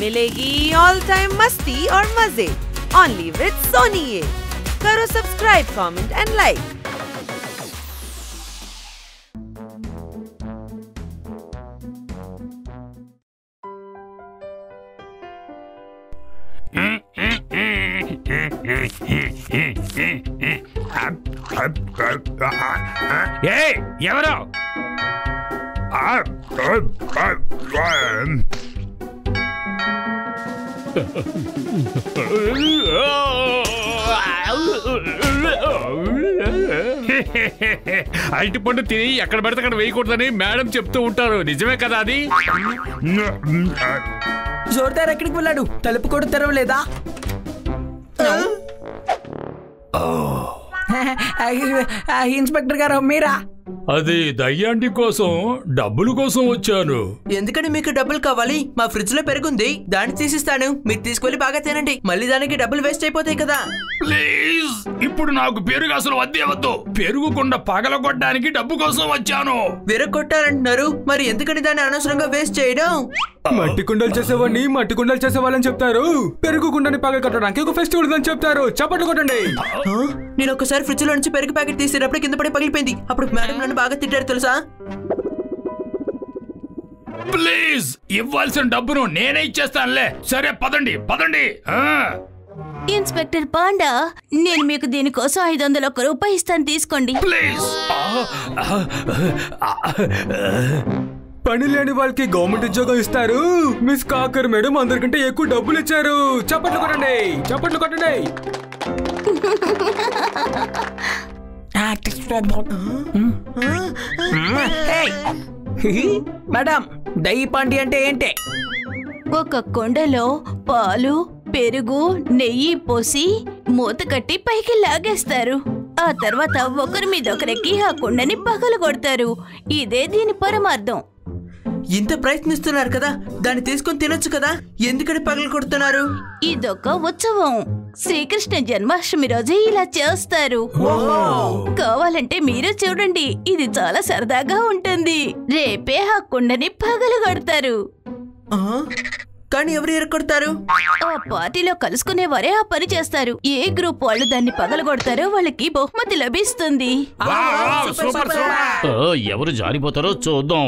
मिलेगी all time मस्ती और मजे ओनली विद सोनी। ये करो सब्सक्राइब, कमेंट एंड लाइक। ఎవరు అరటి పండు తిని ఎక్కడ పడితే అక్కడ వేయకూడదని మేడం చెప్తూ ఉంటారు. నిజమే కదా అది? జోర్దార్ ఎక్కడికి వెళ్ళాడు? తలుపు కూడా తెరవలేదా? ఇన్స్పెక్టర్ గారు మీరా? అది దయ్యాంటి కోసం డబ్బుల కోసం వచ్చాను. ఎందుకని మీకు డబ్బులు కావాలి? మా ఫ్రిడ్జ్ లో పెరుగుంది, దాన్ని తీసిస్తాను. మీరు తీసుకెళ్లి బాగా తినండి, మళ్ళీ దానికి డబ్బులు వేస్ట్ అయిపోతాయి కదా. ప్లీజ్, ఇప్పుడు నాకు పెరుగు అసలు వద్దే వద్దు. పెరుగుకుండా పగలగొట్టడానికి డబ్బు కోసం వచ్చాను. విరగొట్టారంటున్నారు, మరి ఎందుకని దాన్ని అనవసరంగా వేస్ట్ చేయడం? మట్టి కుండలు చేసేవాడిని మట్టి కుండలు చేసేవాళ్ళని చెప్తారు, పెరుగు కుండని పగల కొట్టడానికి ఒక ఫెస్టివల్ అని చెప్తారు. చప్పట్లు కొట్టండి. నేను ఒకసారి ఫ్రిడ్జ్ లో నుంచి పెరుగు ప్యాకెట్ తీసేటప్పుడు కింద పడి పగిలిపోయింది. అప్పుడు మేడం నన్ను బాగా తిట్టారు తెలుసా? ప్లీజ్, ఇవ్వాల్సిన డబ్బును నేనే ఇచ్చేస్తానులే. సరే పదండి పదండి. ఇన్స్పెక్టర్ పాండా, నేను మీకు దీనికోసం 501 రూపాయి ఇస్తాను, తీసుకోండి. ప్లీజ్. పని లేని వాళ్ళకి గవర్నమెంట్ ఉద్యోగం ఇస్తారు. మిస్ కాకర్ మేడం అందరికంటే ఎక్కువ డబ్బులు ఇచ్చారు. చప్పట్లు కొట్టండి, చప్పట్లు కొట్టండి. మేడం, దయ్యి పాండి అంటే ఏంటి? ఒక కుండలో పాలు, పెరుగు, నెయ్యి పోసి మూత కట్టి పైకి లాగేస్తారు. ఆ తర్వాత ఒకరి మీద ఒకరికి ఆ కుండని పగలు కొడతారు. ఇదే దీని పరమార్థం. ఇంత ప్రయత్నిస్తున్నారు కదా, దాన్ని తీసుకొని తినొచ్చు కదా, ఎందుకని పగలు కొడుతున్నారు? ఇదొక ఉత్సవం. శ్రీకృష్ణ జన్మాష్టమి రోజు ఇలా చేస్తారు. కావాలంటే మీరు చూడండి, ఇది చాలా సరదాగా ఉంటుంది. రేపే ఆ కుండని పగలు కొడతారు. కానీ ఎవరు ఎరగొడతారు? ఆ పార్టీలో కలుసుకునే వారే ఆ పని చేస్తారు. ఏ గ్రూప్ వాళ్ళు దాన్ని పగలగొడతారో వాళ్ళకి బహుమతి లభిస్తుంది. ఎవరు జారిపోతారో చూద్దాం.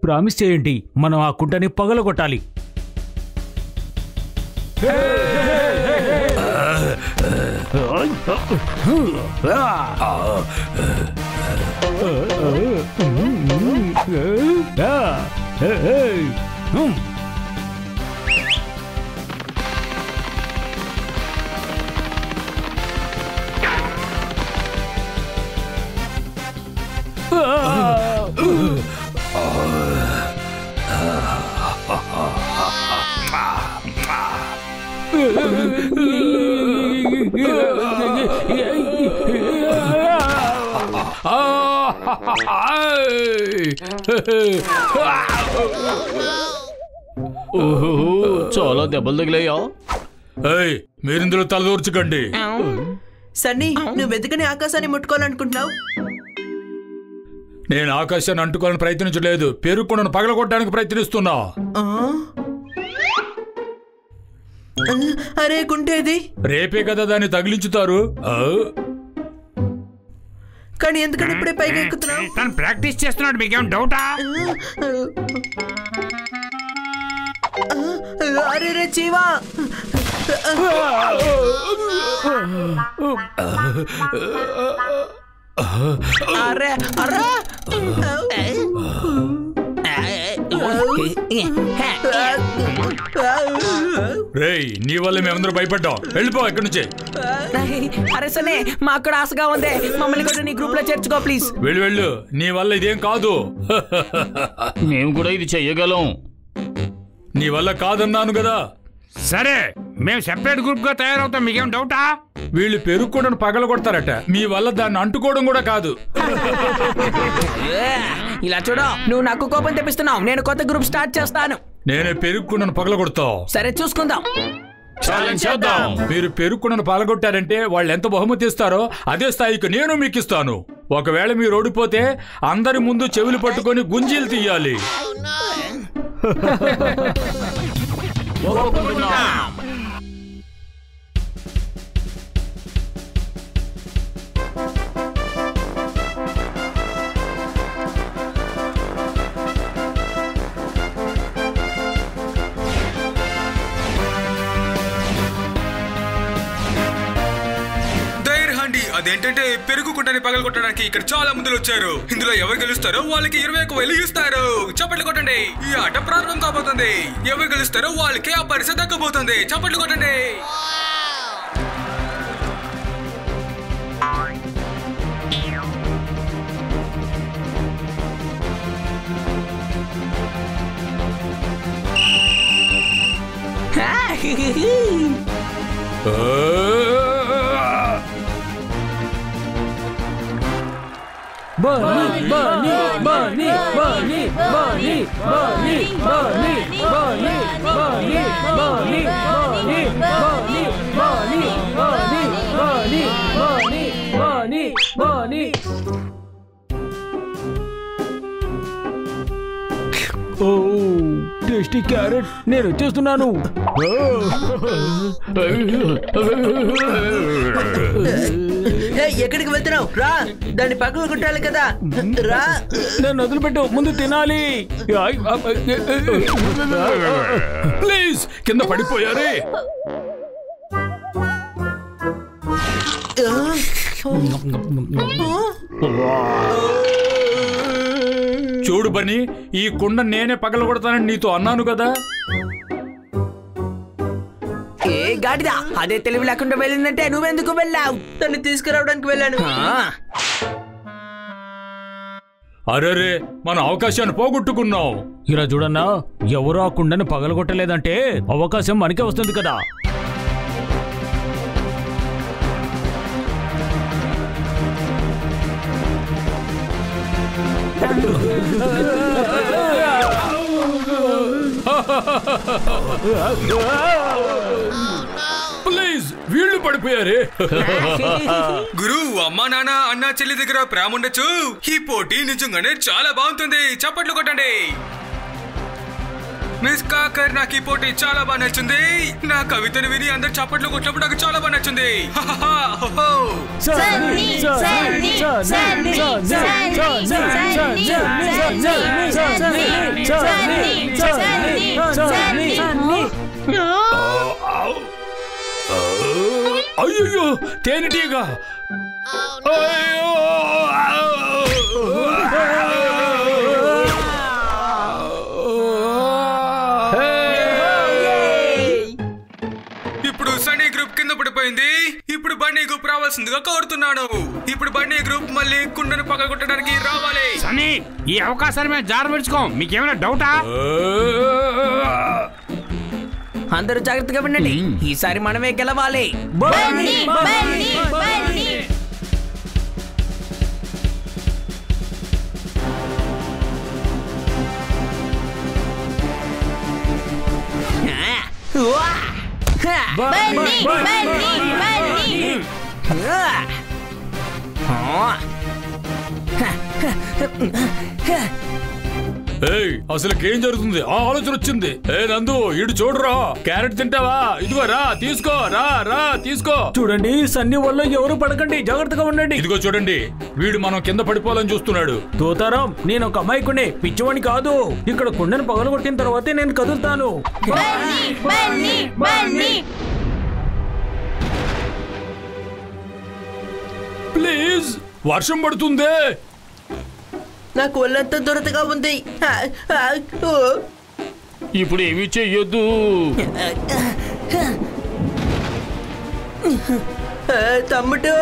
ప్రామిస్ చేయండి, మనం ఆ కుంటని పగలగొట్టాలి. చాలా దెబ్బలు తగిలాయా? మీరిందులో తలదూర్చకండి. సన్నీ, నువ్వు ఎందుకని ఆకాశాన్ని ముట్టుకోవాలనుకుంటున్నావు? నేను ఆకాశాన్ని అంటుకోవాలని ప్రయత్నించలేదు, పెరుగుకుండను పగలగొట్టడానికి ప్రయత్నిస్తున్నా. అరే కుంటేది? రేపే కదా దాన్ని తగిలించుతారు. కానీ ఎందుకని ఇప్పుడే పైకి ఎక్కుతున్నావు? తను ప్రాక్టీస్ చేస్తున్నాడు, మీకేం డౌటా? అరే రే జీవా! అరే అరే! రేయ్, నీ వల్ల మేమందరూ భయపడ్డాం. వెళ్ళిపో ఇక్కడి నుంచి. అరే సనే, మాకు కూడా ఆశగా ఉంది, మమ్మల్ని కూడా నీ గ్రూప్ లో చేర్చుకో ప్లీజ్. వెళ్ళు, నీ వల్ల ఇదేం కాదు. మేము కూడా ఇది చెయ్యగలం. నీ వల్ల కాదన్నాను కదా. సరే మేము సెపరేట్ గ్రూప్ గా తయారవుతాం, మీకేం డౌటా? వీళ్ళు పెరుగు కుండను పగలగొడతారట, మీ వల్ల దాన్ని అంటుకోవడం కూడా కాదు. ఇలా చూడు, నువ్వు నాకు కోపం తెప్పిస్తున్నావు. నేను కొత్త గ్రూప్ స్టార్ట్ చేస్తాను. నేనే పెరుగు కుండను పగలగొడతా. సరే చూసుకుందాం. మీరు పెరుగు కుండను పగలగొట్టారంటే వాళ్ళు ఎంత బహుమతి ఇస్తారో అదే స్థాయికి నేను మీకు ఇస్తాను. ఒకవేళ మీరు ఓడిపోతే అందరి ముందు చెవులు పట్టుకొని గుంజీలు తీయాలి. అదేంటంటే పెరుగు కుండని పగలగొట్టడానికి ఇక్కడ చాలా మంది వచ్చారు. ఇందులో ఎవరు గెలుస్తారో వాళ్ళకి 21,000 ఇస్తారు. చప్పట్లు కొట్టండి, ఈ ఆట ప్రారంభం కాబోతుంది. ఎవరు గెలుస్తారో వాళ్ళకి ఆ పరిస్థితి దక్కబోతుంది. చప్పట్లు కొట్టండి. టేస్టీ క్యారెట్, నేను వచ్చేస్తున్నాను. ఎక్కడికి వెళ్తున్నావు? రా, దాన్ని పక్కన కొట్టాలి కదా. రా, నేను వదిలిపెట్టు, ముందు తినాలి. ప్లీజ్, కింద పడిపోయారే. చూడు బన్నీ, ఈ కుండ నేనే పగలగొడతానని నీతో అన్నాను కదా. ఏ గాడిదా, అదే తెలివి లేకుండా వెళ్ళిందంటే నువ్వెందుకు వెళ్ళావు? తను తీసుకురావడానికి వెళ్ళాను. అరేరే, మన అవకాశాన్ని పోగొట్టుకున్నాం. ఇలా చూడన్నా, ఎవరో ఆ కుండని పగలగొట్టలేదంటే అవకాశం మనకే వస్తుంది కదా. ప్లీజ్, వీళ్ళు పడిపోయారే. గురు, అమ్మా నాన్న అన్న చెల్లి దగ్గర ప్రేమ ఉండొచ్చు. ఈ పోటీ నిజంగానే చాలా బాగుంటుంది. చప్పట్లు కొట్టండి. మిస్ కాకర్, నాకు ఈ పోటీ చాలా బాగా నచ్చింది. నా కవితను విని అందరు చప్పట్లు కొట్టినప్పుడు నాకు చాలా బాగా నచ్చింది. అయ్యో, తేనెటీగా. ఇప్పుడు సనీ గ్రూప్ కింద పడిపోయింది. ఇప్పుడు బన్నీ గ్రూప్ రావాల్సిందిగా కోరుతున్నాను. ఇప్పుడు బన్నీ గ్రూప్ మళ్ళీ కుండను పగలగొట్టడానికి రావాలి. సనీ, ఈ అవకాశాన్ని మేము జారవిడ్చుకోం. మీకేమైనా డౌటా? అందరూ జాగ్రత్తగా వినండి, ఈసారి మనమే గెలవాలి. అసలు ఏం జరుగుతుంది? ఆ ఆలోచన వచ్చింది. ఏ నందు, ఇటు చూడరా. క్యారెట్ తింటావా? ఇదిగో రా, తీసుకో. రా రా, తీసుకో. చూడండి, సన్ని వల్ల ఎవరు పడకండి, జాగ్రత్తగా ఉండండి. ఇదిగో చూడండి, వీడు మనం కింద పడిపోవాలని చూస్తున్నాడు. తోతారాం, నేను ఒక అమాయకుడిని, పిచ్చివాణ్ణి కాదు. ఇక్కడ కుండను పగలగొట్టిన తర్వాతే నేను కదులుతాను. ప్లీజ్, వర్షం పడుతుందే. నాకు ఒళ్ళంతా దురదగా ఉంది. ఇప్పుడు ఏమీ చెయ్యొద్దు. తమ్ముడు,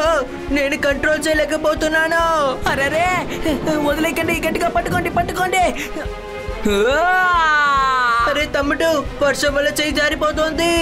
నేను కంట్రోల్ చేయలేకపోతున్నాను. అరే, వదిలేకండి, గట్టిగా పట్టుకోండి. అరే తమ్ముడు వర్షం వల్ల చేయి జారిపోతుంది.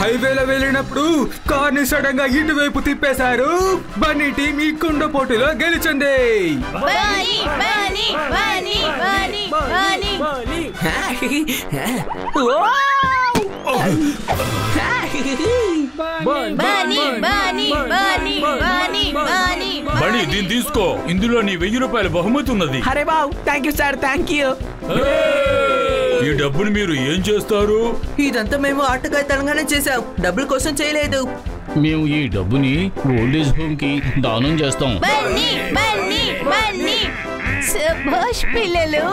హైవేలో వెళ్ళినప్పుడు కార్ని సడన్ గా ఇటువైపు తిప్పేశారు. బన్నీ టీం ఈ కుండ పోటీలో గెలిచింది. బన్నీ దీన్ని తీసుకో, ఇందులో నీ 1000 రూపాయల బహుమతి ఉన్నది. అరే బావ్, thank you sir, thank you. ఈ డబ్బుని మీరు ఏం చేస్తారు? ఇదంతా మేము ఆటగాతనంగానే చేసాం, డబ్బుల కోసం చేయలేదు. మేము ఈ డబ్బుని ఓల్డేజ్ హోమ్ కి దానం చేస్తాం. శభాష్ పిల్లలు.